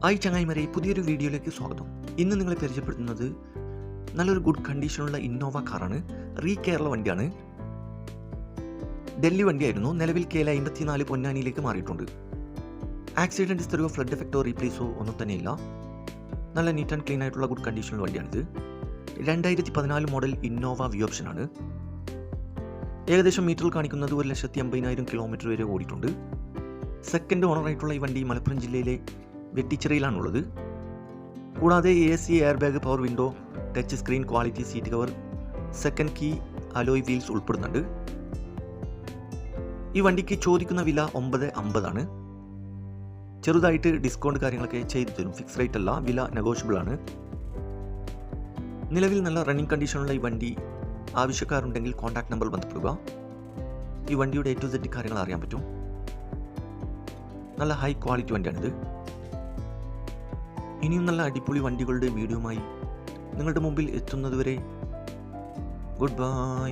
Hi ചങ്ങായിമാരെ, പുതിയൊരു വീഡിയോയിലേക്ക് സ്വാഗതം. ഇന്ന് നിങ്ങളെ പരിചയപ്പെടുത്തുന്നത് നല്ലൊരു ഗുഡ് കണ്ടീഷനുള്ള ഇന്നോവ കാറാണ്. കേരള വണ്ടിയാണ്. ഡൽഹി വണ്ടിയായിരുന്നു. നിലവിൽ KL54 പൊന്നാനിയിലേക്ക് മാറിയിട്ടുണ്ട്. ആക്സിഡൻറ്റ് ഹിസ്റ്ററിയോ ഫ്ലഡ് എഫക്റ്റോ റീപ്ലേസോ ഒന്നും തന്നെയില്ല. നല്ല നീറ്റ് ആൻഡ് ക്ലീൻ ആയിട്ടുള്ള ഗുഡ് കണ്ടീഷനുള്ള വണ്ടിയാണിത്. 2014 മോഡൽ ഇന്നോവ വി ഓപ്ഷനാണ്. ഏകദേശം മീറ്ററിൽ കാണിക്കുന്നത് 1,50,000 കിലോമീറ്റർ വരെ ഓടിയിട്ടുണ്ട്. സെക്കൻഡ് ഓണറായിട്ടുള്ള ഈ വണ്ടി മലപ്പുറം ജില്ലയിലെ വെട്ടിച്ചിറയിലാണുള്ളത്. കൂടാതെ AC, air bag, power window, touch screen, quality seat cover, second key, alloy wheels ഉൾപ്പെടുന്നുണ്ട്. ഈ വണ്ടിക്ക് ചോദിക്കുന്ന വില 950 ആണ്. ചെറുതായിട്ട് ഡിസ്കൗണ്ട് കാര്യങ്ങളൊക്കെ ചെയ്തു തരും. ഫിക്സ് റേറ്റ് അല്ല, വില നെഗോഷ്യബിൾ ആണ്. നിലവിൽ നല്ല റണ്ണിങ് കണ്ടീഷനുള്ള ഈ വണ്ടി ആവശ്യക്കാരുണ്ടെങ്കിൽ കോൺടാക്ട് നമ്പർ ബന്ധപ്പെടുക. ഈ വണ്ടിയുടെ A to Z കാര്യങ്ങൾ അറിയാൻ പറ്റും. നല്ല ഹൈ ക്വാളിറ്റി വണ്ടിയാണിത്. ഇനിയും നല്ല അടിപൊളി വണ്ടികളുടെ വീഡിയോയുമായി നിങ്ങളുടെ മുമ്പിൽ എത്തുന്നതുവരെ ഗുഡ് ബൈ.